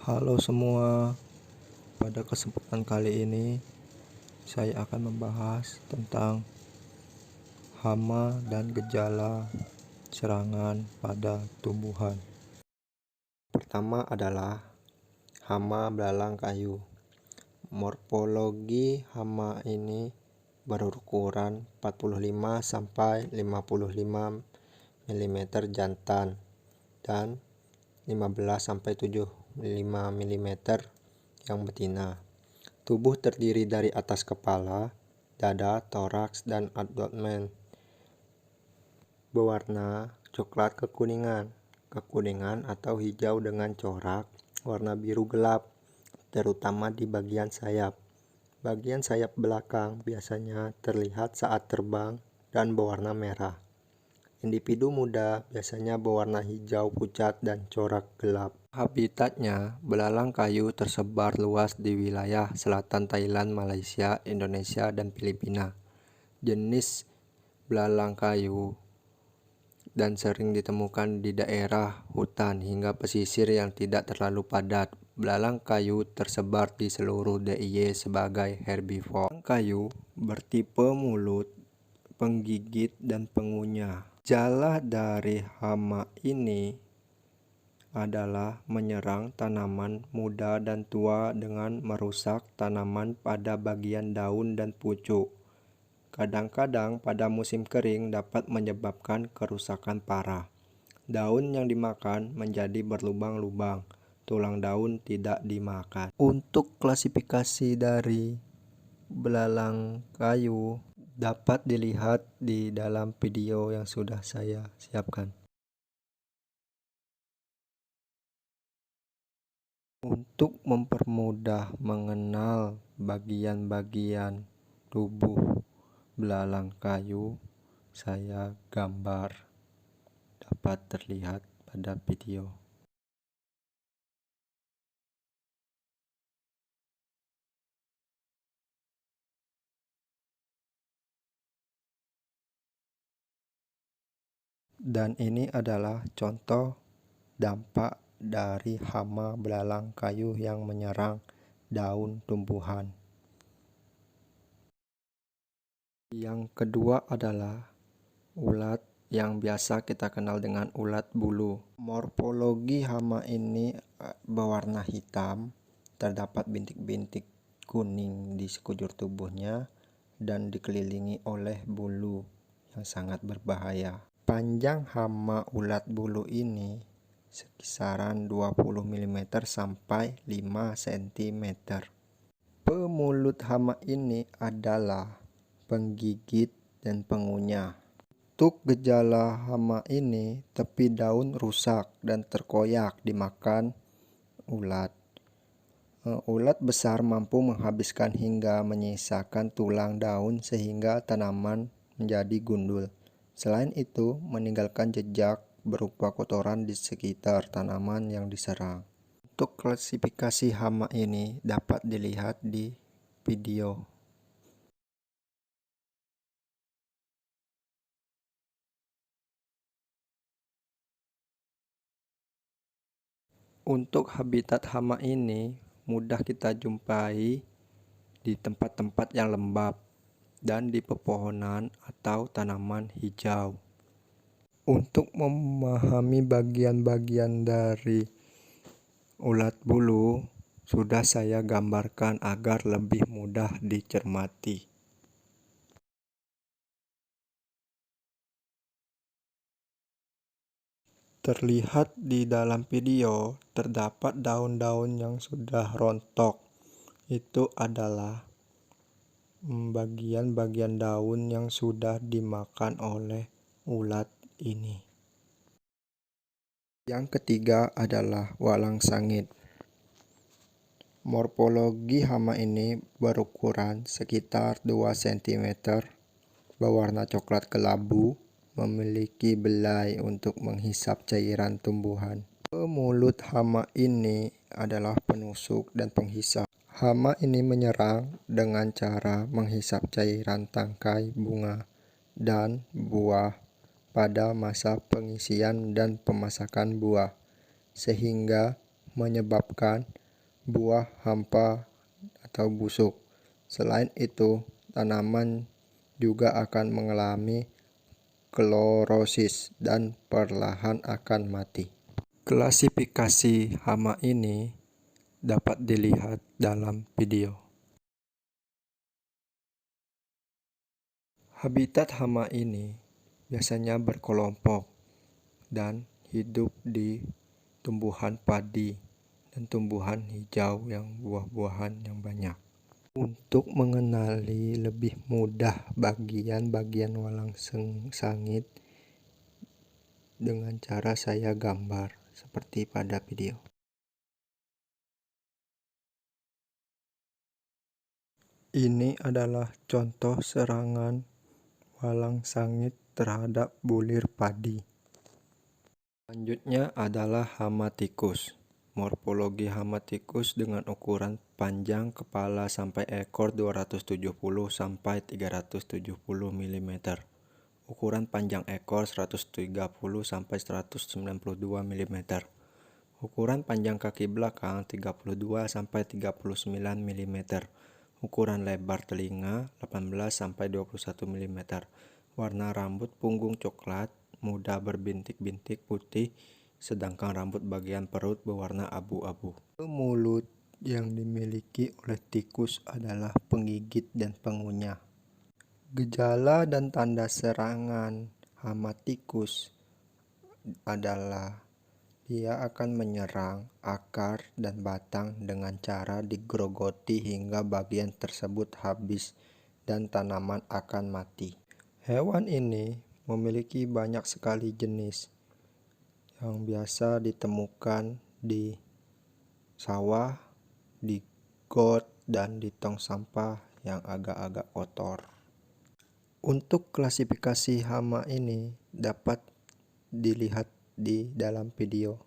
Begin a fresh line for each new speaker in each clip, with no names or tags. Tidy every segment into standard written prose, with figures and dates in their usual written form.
Halo semua, pada kesempatan kali ini saya akan membahas tentang hama dan gejala serangan pada tumbuhan. Pertama adalah hama belalang kayu. Morfologi hama ini berukuran 45 sampai 55 mm jantan dan 15 sampai 75 mm yang betina. Tubuh terdiri dari atas kepala, dada, toraks, dan abdomen. Berwarna coklat kekuningan atau hijau dengan corak warna biru gelap, terutama di bagian sayap. Bagian sayap belakang biasanya terlihat saat terbang dan berwarna merah. Individu muda biasanya berwarna hijau pucat dan corak gelap. Habitatnya, belalang kayu tersebar luas di wilayah selatan Thailand, Malaysia, Indonesia, dan Filipina. Jenis belalang kayu dan sering ditemukan di daerah hutan hingga pesisir yang tidak terlalu padat. Belalang kayu tersebar di seluruh DIY sebagai herbivore. Belalang kayu bertipe mulut, penggigit, dan pengunyah. Gejala dari hama ini adalah menyerang tanaman muda dan tua dengan merusak tanaman pada bagian daun dan pucuk. Kadang-kadang pada musim kering dapat menyebabkan kerusakan parah. Daun yang dimakan menjadi berlubang-lubang, tulang daun tidak dimakan. Untuk klasifikasi dari belalang kayu dapat dilihat di dalam video yang sudah saya siapkan. Untuk mempermudah mengenal bagian-bagian tubuh belalang kayu, saya gambar dapat terlihat pada video. Dan ini adalah contoh dampak dari hama belalang kayu yang menyerang daun tumbuhan. Yang kedua adalah ulat yang biasa kita kenal dengan ulat bulu. Morfologi hama ini berwarna hitam, terdapat bintik-bintik kuning di sekujur tubuhnya dan dikelilingi oleh bulu yang sangat berbahaya. Panjang hama ulat bulu ini sekisaran 20 mm sampai 5 cm. Pemulut hama ini adalah penggigit dan pengunyah. Untuk gejala hama ini, tepi daun rusak dan terkoyak dimakan ulat. Ulat besar mampu menghabiskan hingga menyisakan tulang daun sehingga tanaman menjadi gundul. Selain itu, meninggalkan jejak berupa kotoran di sekitar tanaman yang diserang. Untuk klasifikasi hama ini dapat dilihat di video. Untuk habitat hama ini mudah kita jumpai di tempat-tempat yang lembab dan di pepohonan atau tanaman hijau. Untuk memahami bagian-bagian dari ulat bulu, sudah saya gambarkan agar lebih mudah dicermati. Terlihat di dalam video, terdapat daun-daun yang sudah rontok. Itu adalah bagian-bagian daun yang sudah dimakan oleh ulat ini. Yang ketiga adalah walang sangit. Morfologi hama ini berukuran sekitar 2 cm, berwarna coklat kelabu, memiliki belai untuk menghisap cairan tumbuhan. Pemulut hama ini adalah penusuk dan penghisap. Hama ini menyerang dengan cara menghisap cairan tangkai bunga dan buah pada masa pengisian dan pemasakan buah, sehingga menyebabkan buah hampa atau busuk. Selain itu, tanaman juga akan mengalami klorosis dan perlahan akan mati. Klasifikasi hama ini dapat dilihat dalam video. Habitat hama ini biasanya berkelompok dan hidup di tumbuhan padi dan tumbuhan hijau yang buah-buahan yang banyak. Untuk mengenali lebih mudah bagian-bagian walang sangit dengan cara saya gambar seperti pada video. Ini adalah contoh serangan walang sangit terhadap bulir padi. Selanjutnya adalah hama tikus. Morfologi hama tikus dengan ukuran panjang kepala sampai ekor 270 sampai 370 mm. Ukuran panjang ekor 130 sampai 192 mm. Ukuran panjang kaki belakang 32 sampai 39 mm. Ukuran lebar telinga 18 sampai 21 mm. Warna rambut punggung coklat muda berbintik-bintik putih, sedangkan rambut bagian perut berwarna abu-abu. Mulut yang dimiliki oleh tikus adalah penggigit dan pengunyah. Gejala dan tanda serangan hama tikus adalah dia akan menyerang akar dan batang dengan cara digerogoti hingga bagian tersebut habis dan tanaman akan mati. Hewan ini memiliki banyak sekali jenis yang biasa ditemukan di sawah, di got, dan di tong sampah yang agak-agak kotor. Untuk klasifikasi hama ini dapat dilihat di dalam video.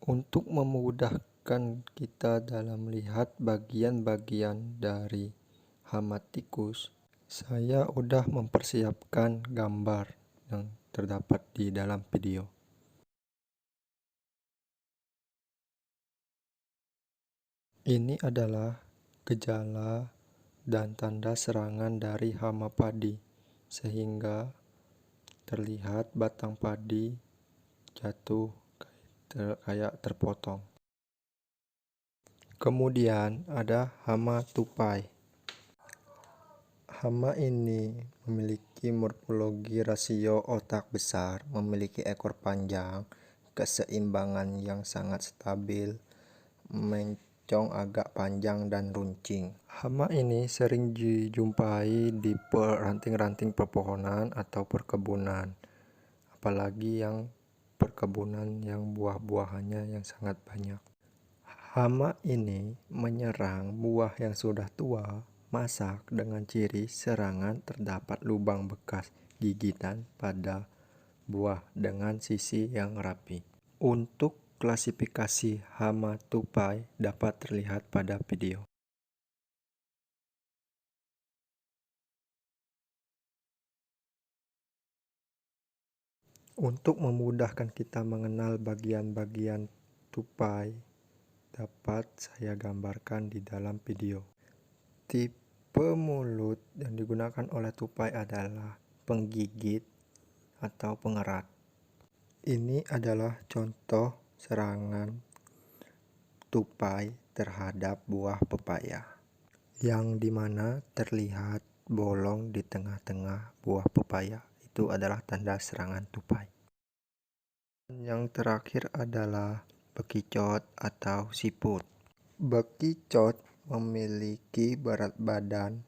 Untuk memudahkan kita dalam melihat bagian-bagian dari hama tikus, saya udah mempersiapkan gambar yang terdapat di dalam video. Ini adalah gejala dan tanda serangan dari hama padi, sehingga terlihat batang padi jatuh kayak terpotong. Kemudian ada hama tupai. Hama ini memiliki morfologi rasio otak besar, memiliki ekor panjang, keseimbangan yang sangat stabil, mencong agak panjang dan runcing. Hama ini sering dijumpai di ranting-ranting pepohonan atau perkebunan, apalagi yang perkebunan yang buah-buahannya yang sangat banyak. Hama ini menyerang buah yang sudah tua, masak dengan ciri serangan terdapat lubang bekas gigitan pada buah dengan sisi yang rapi. Untuk klasifikasi hama tupai dapat terlihat pada video. Untuk memudahkan kita mengenal bagian-bagian tupai, dapat saya gambarkan di dalam video. Tipe mulut yang digunakan oleh tupai adalah penggigit atau pengerat. Ini adalah contoh serangan tupai terhadap buah pepaya, yang dimana terlihat bolong di tengah-tengah buah pepaya. Itu adalah tanda serangan tupai. Yang terakhir adalah bekicot atau siput. Bekicot memiliki berat badan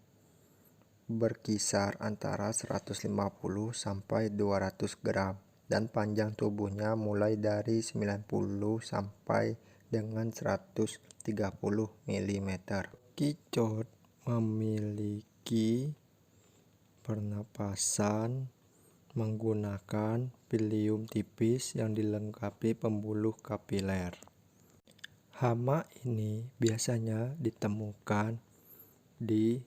berkisar antara 150 sampai 200 gram dan panjang tubuhnya mulai dari 90 sampai dengan 130 mm. Bekicot memiliki pernapasan menggunakan pilium tipis yang dilengkapi pembuluh kapiler. Hama ini biasanya ditemukan di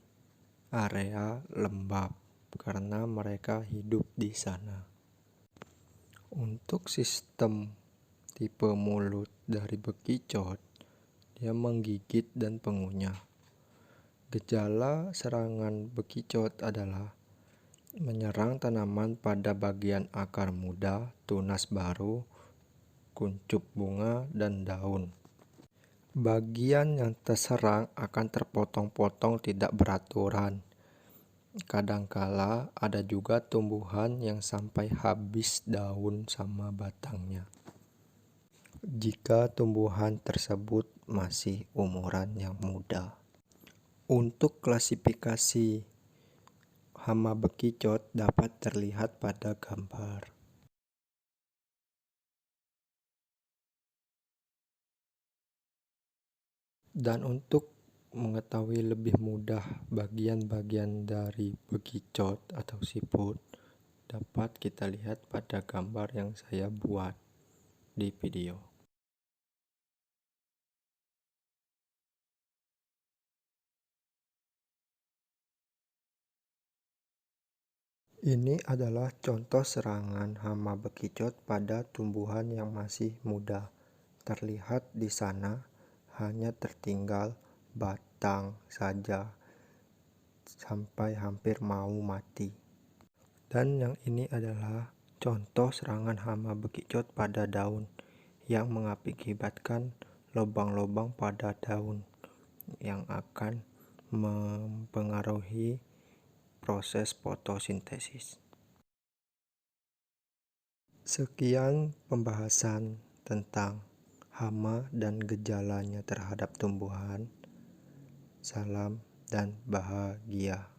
area lembab karena mereka hidup di sana. Untuk sistem tipe mulut dari bekicot, dia menggigit dan pengunyah. Gejala serangan bekicot adalah menyerang tanaman pada bagian akar muda, tunas baru, kuncup bunga, dan daun. Bagian yang terserang akan terpotong-potong tidak beraturan. Kadangkala ada juga tumbuhan yang sampai habis daun sama batangnya. Jika tumbuhan tersebut masih umuran yang muda. Untuk klasifikasi hama bekicot dapat terlihat pada gambar. Dan untuk mengetahui lebih mudah bagian-bagian dari bekicot atau siput, dapat kita lihat pada gambar yang saya buat di video. Ini adalah contoh serangan hama bekicot pada tumbuhan yang masih muda. Terlihat di sana hanya tertinggal batang saja sampai hampir mau mati. Dan yang ini adalah contoh serangan hama bekicot pada daun yang mengakibatkan lubang-lubang pada daun yang akan mempengaruhi proses fotosintesis. Sekian pembahasan tentang hama dan gejalanya terhadap tumbuhan. Salam dan bahagia.